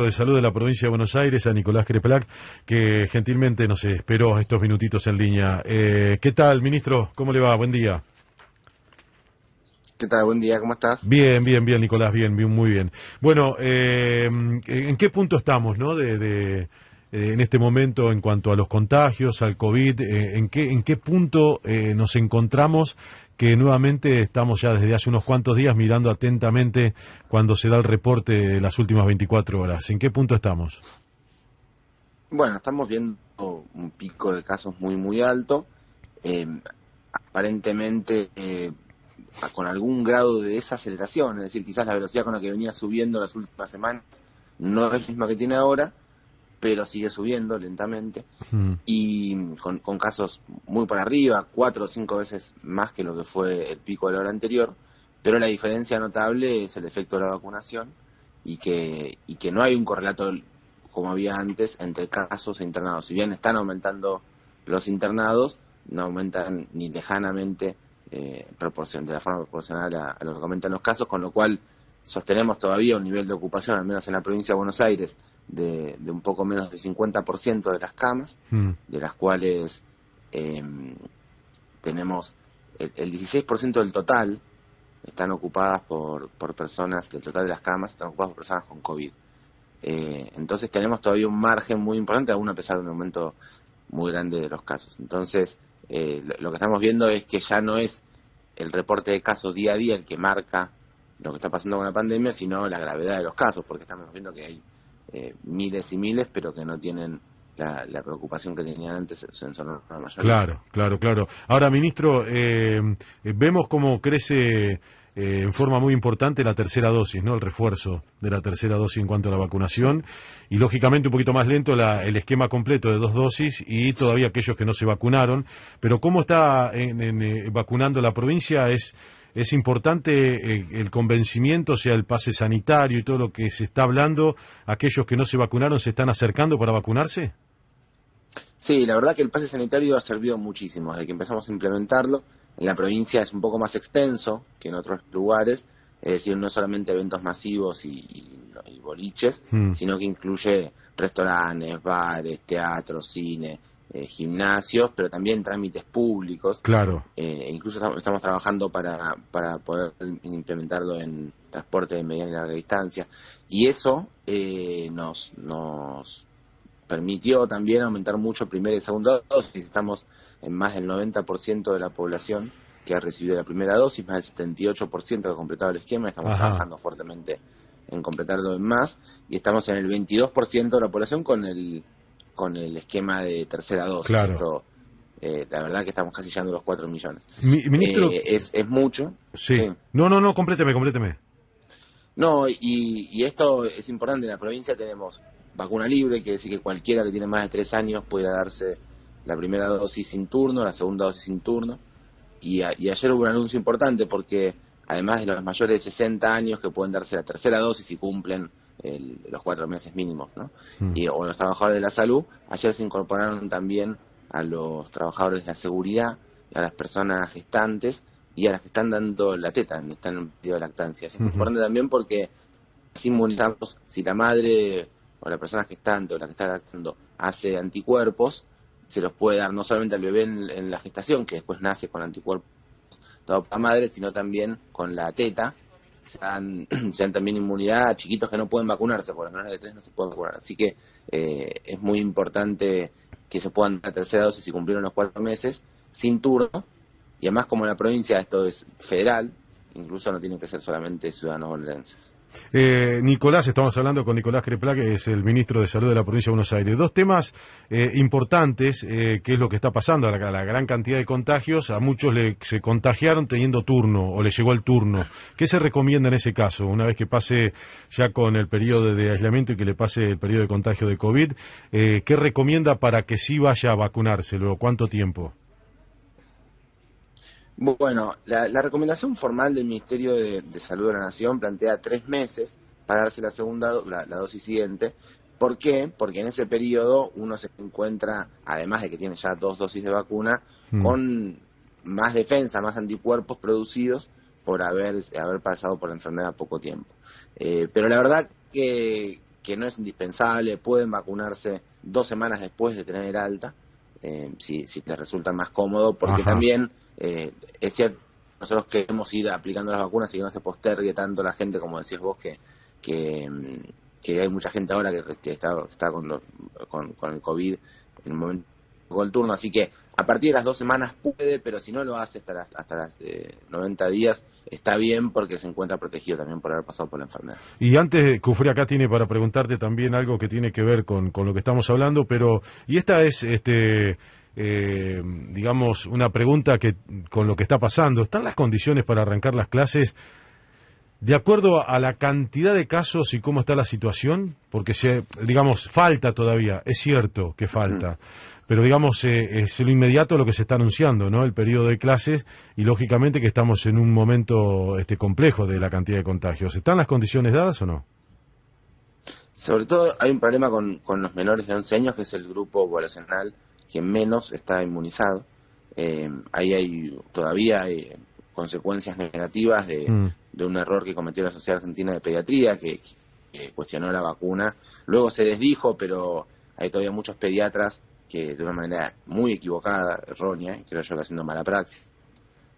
De Salud de la provincia de Buenos Aires, a Nicolás Creplac, que gentilmente nos esperó estos minutitos en línea. ¿Qué tal, ministro? ¿Cómo le va? Buen día. ¿Qué tal? Buen día, ¿cómo estás? Bien, Nicolás, bien, muy bien. Bueno, ¿en qué punto estamos, no? En este momento en cuanto a los contagios, al COVID, ¿en qué punto nos encontramos? Que nuevamente estamos ya desde hace unos cuantos días mirando atentamente cuando se da el reporte de las últimas 24 horas. ¿En qué punto estamos? Bueno, estamos viendo un pico de casos muy alto, aparentemente con algún grado de desaceleración, es decir, quizás la velocidad con la que venía subiendo las últimas semanas no es la misma que tiene ahora, pero sigue subiendo lentamente y con casos muy por arriba, 4 o 5 veces más que lo que fue el pico de la hora anterior, pero la diferencia notable es el efecto de la vacunación y que no hay un correlato como había antes entre casos e internados. Si bien están aumentando los internados, no aumentan ni lejanamente de la forma proporcional a lo que aumentan los casos, con lo cual sostenemos todavía un nivel de ocupación, al menos en la provincia de Buenos Aires, de un poco menos del 50% de las camas, de las cuales tenemos el 16% del total están ocupadas por personas, del total de las camas están ocupadas por personas con COVID. Entonces tenemos todavía un margen muy importante, aún a pesar de un aumento muy grande de los casos. Entonces lo que estamos viendo es que ya no es el reporte de casos día a día el que marca lo que está pasando con la pandemia, sino la gravedad de los casos, porque estamos viendo que hay miles y miles, pero que no tienen la preocupación que tenían antes en su mayoría. Claro. Ahora, ministro, vemos cómo crece en forma muy importante la tercera dosis, ¿no? El refuerzo de la tercera dosis en cuanto a la vacunación, y lógicamente un poquito más lento el esquema completo de 2 dosis y todavía aquellos que no se vacunaron. Pero ¿cómo está vacunando la provincia? Es importante el convencimiento, o sea, el pase sanitario y todo lo que se está hablando. ¿Aquellos que no se vacunaron se están acercando para vacunarse? Sí, la verdad que el pase sanitario ha servido muchísimo desde que empezamos a implementarlo. En la provincia es un poco más extenso que en otros lugares, es decir, no solamente eventos masivos y boliches, sino que incluye restaurantes, bares, teatros, cine, gimnasios, pero también trámites públicos. Claro. Incluso estamos trabajando para poder implementarlo en transporte de mediana y larga distancia. Y eso nos permitió también aumentar mucho primera y segunda dosis. Estamos en más del 90% de la población que ha recibido la primera dosis, más del 78% que ha completado el esquema. Estamos trabajando fuertemente en completarlo en más, y estamos en el 22% de la población con el esquema de tercera dosis. Claro. Esto, la verdad que estamos casi llegando a los 4 millones. Ministro, es mucho. Sí. No, compléteme. No, y esto es importante. En la provincia tenemos vacuna libre, que decir que cualquiera que tiene más de 3 años puede darse la primera dosis sin turno, la segunda dosis sin turno. Y ayer hubo un anuncio importante porque además de los mayores de 60 años que pueden darse la tercera dosis y cumplen los 4 meses mínimos, ¿no? O los trabajadores de la salud, ayer se incorporaron también a los trabajadores de la seguridad, a las personas gestantes y a las que están dando la teta, están en periodo de lactancia. Es importante también porque simulamos si la madre o la persona gestante o la que está lactando hace anticuerpos, se los puede dar no solamente al bebé en la gestación, que después nace con anticuerpos dado por la madre, sino también con la teta, se dan también inmunidad a chiquitos que no pueden vacunarse, porque los menores de 3 no se pueden vacunar. Así que es muy importante que se puedan dar la tercera dosis si cumplieron los 4 meses, sin turno, y además como en la provincia esto es federal, incluso no tienen que ser solamente ciudadanos bonaerenses. Nicolás, estamos hablando con Nicolás Creplac, que es el ministro de Salud de la provincia de Buenos Aires. 2 temas importantes, que es lo que está pasando, la gran cantidad de contagios. A muchos se contagiaron teniendo turno, o les llegó el turno. ¿Qué se recomienda en ese caso? Una vez que pase ya con el periodo de aislamiento y que le pase el periodo de contagio de COVID, ¿qué recomienda para que sí vaya a vacunarse? Luego, ¿cuánto tiempo? Bueno, la recomendación formal del Ministerio de Salud de la Nación plantea 3 meses para darse la segunda la dosis siguiente. ¿Por qué? Porque en ese periodo uno se encuentra, además de que tiene ya 2 dosis de vacuna, con más defensa, más anticuerpos producidos por haber pasado por la enfermedad poco tiempo. Pero la verdad que que no es indispensable, pueden vacunarse 2 semanas después de tener alta, si les resulta más cómodo, porque Ajá. también es cierto, nosotros queremos ir aplicando las vacunas y que no se postergue tanto la gente, como decías vos, que hay mucha gente ahora que está con el COVID en el momento del turno, así que a partir de las 2 semanas puede, pero si no lo hace hasta las 90 días, está bien porque se encuentra protegido también por haber pasado por la enfermedad. Y antes, Cufré acá tiene para preguntarte también algo que tiene que ver con lo que estamos hablando, pero, y esta es, digamos, una pregunta que con lo que está pasando, ¿están las condiciones para arrancar las clases de acuerdo a la cantidad de casos y cómo está la situación? Porque, digamos, falta todavía, es cierto que falta, pero digamos, es lo inmediato lo que se está anunciando, ¿no? El periodo de clases, y lógicamente que estamos en un momento complejo de la cantidad de contagios. ¿Están las condiciones dadas o no? Sobre todo hay un problema con los menores de 11 años, que es el grupo poblacional que menos está inmunizado. Ahí todavía hay consecuencias negativas de un error que cometió la Sociedad Argentina de Pediatría, que cuestionó la vacuna. Luego se desdijo, pero hay todavía muchos pediatras que de una manera muy equivocada, errónea, creo yo que haciendo mala praxis,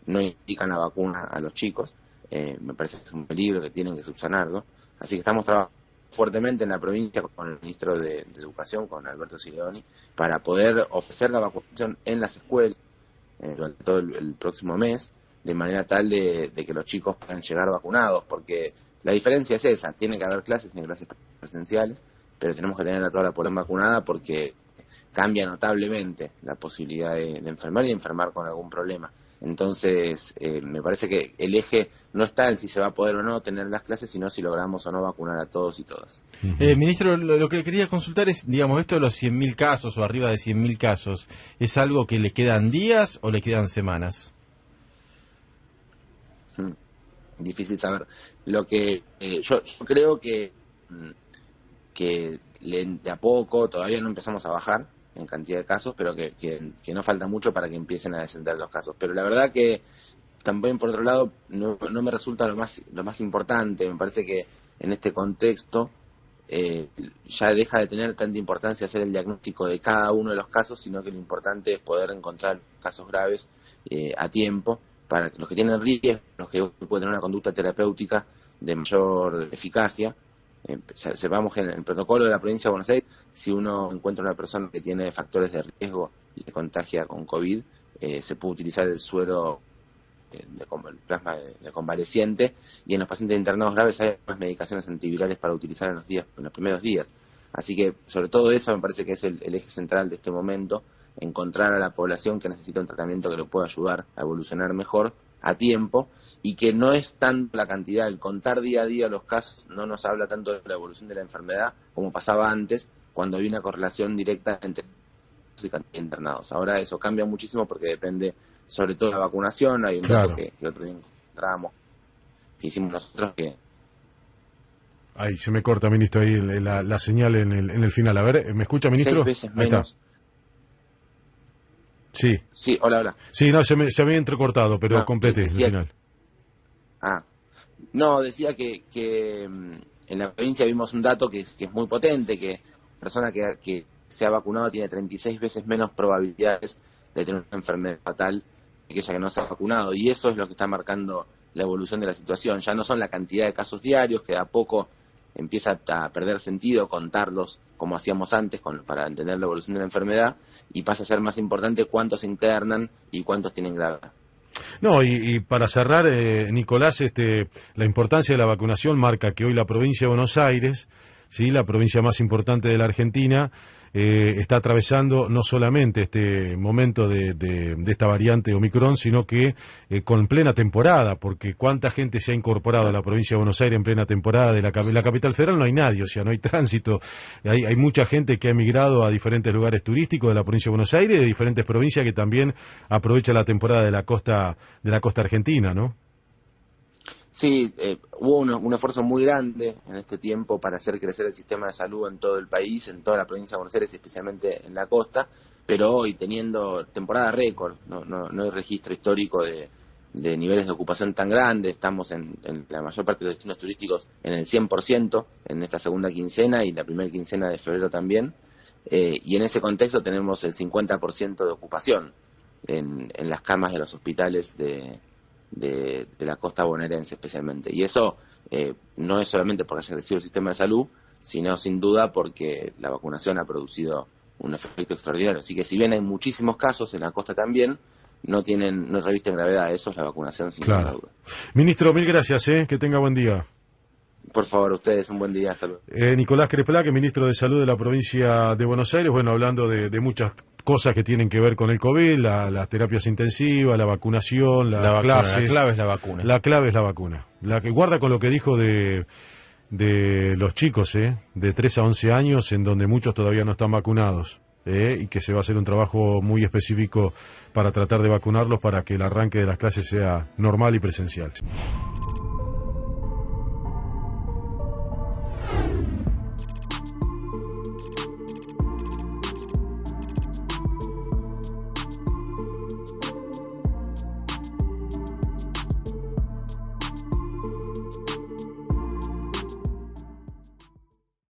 no indican la vacuna a los chicos. Me parece que es un peligro que tienen que subsanarlo. Así que estamos trabajando fuertemente en la provincia con el ministro de Educación, con Alberto Sileoni, para poder ofrecer la vacunación en las escuelas durante todo el próximo mes, de manera tal de que los chicos puedan llegar vacunados, porque la diferencia es esa: tiene que haber clases presenciales, pero tenemos que tener a toda la población vacunada, porque cambia notablemente la posibilidad de enfermar y enfermar con algún problema. Entonces, me parece que el eje no está en si se va a poder o no tener las clases, sino si logramos o no vacunar a todos y todas. Ministro, lo que quería consultar es, digamos, esto de los 100.000 casos o arriba de 100.000 casos, ¿es algo que le quedan días o le quedan semanas? Difícil saber. Lo que yo creo que de a poco, todavía no empezamos a bajar en cantidad de casos, pero que no falta mucho para que empiecen a descender los casos. Pero la verdad que también, por otro lado, no me resulta lo más importante. Me parece que en este contexto ya deja de tener tanta importancia hacer el diagnóstico de cada uno de los casos, sino que lo importante es poder encontrar casos graves a tiempo, para los que tienen riesgo, los que pueden tener una conducta terapéutica de mayor eficacia. Sepamos que en el protocolo de la provincia de Buenos Aires, si uno encuentra una persona que tiene factores de riesgo y se contagia con COVID, se puede utilizar el suero, el plasma de convaleciente, y en los pacientes internados graves hay más medicaciones antivirales para utilizar en los primeros días. Así que, sobre todo eso, me parece que es el eje central de este momento: encontrar a la población que necesita un tratamiento que lo pueda ayudar a evolucionar mejor a tiempo, y que no es tanto la cantidad, el contar día a día los casos no nos habla tanto de la evolución de la enfermedad como pasaba antes, cuando había una correlación directa entre internados. Ahora eso cambia muchísimo, porque depende sobre todo de la vacunación. Hay un dato que el otro día encontrábamos, que hicimos nosotros, que... Ahí se me corta, ministro, ahí la señal en el final. A ver, ¿me escucha, ministro? 6 veces menos. Sí, hola. Sí, no, se me había entrecortado, pero complete el final. Decía que en la provincia vimos un dato que es muy potente: que la persona que se ha vacunado tiene 36 veces menos probabilidades de tener una enfermedad fatal que aquella que no se ha vacunado, y eso es lo que está marcando la evolución de la situación. Ya no son la cantidad de casos diarios, que de a poco empieza a perder sentido contarlos como hacíamos antes para entender la evolución de la enfermedad, y pasa a ser más importante cuántos se internan y cuántos tienen gravedad. No, y para cerrar, Nicolás, la importancia de la vacunación marca que hoy la provincia de Buenos Aires, ¿sí?, la provincia más importante de la Argentina, está atravesando no solamente este momento de esta variante Omicron, sino que con plena temporada, porque cuánta gente se ha incorporado a la provincia de Buenos Aires en plena temporada. De la capital federal no hay nadie, o sea, no hay tránsito. Hay mucha gente que ha emigrado a diferentes lugares turísticos de la provincia de Buenos Aires, de diferentes provincias, que también aprovecha la temporada de la costa argentina, ¿no? Sí, hubo un esfuerzo muy grande en este tiempo para hacer crecer el sistema de salud en todo el país, en toda la provincia de Buenos Aires, especialmente en la costa, pero hoy, teniendo temporada récord, no hay registro histórico de de niveles de ocupación tan grandes. Estamos en la mayor parte de los destinos turísticos en el 100% en esta segunda quincena y la primera quincena de febrero también. Y en ese contexto tenemos el 50% de ocupación en las camas de los hospitales de la costa bonaerense especialmente. Y eso no es solamente porque haya crecido el sistema de salud, sino sin duda porque la vacunación ha producido un efecto extraordinario. Así que si bien hay muchísimos casos en la costa también, no revisten gravedad. Eso es la vacunación sin ninguna duda. Ministro, mil gracias, que tenga buen día. Por favor, ustedes, un buen día, hasta luego. Nicolás Crespla, que es ministro de Salud de la provincia de Buenos Aires, bueno, hablando de muchas cosas que tienen que ver con el COVID, las terapias intensivas, la vacunación, las clases. La clave es la vacuna. La clave es la vacuna. La que guarda con lo que dijo de los chicos, de 3 a 11 años, en donde muchos todavía no están vacunados, y que se va a hacer un trabajo muy específico para tratar de vacunarlos para que el arranque de las clases sea normal y presencial.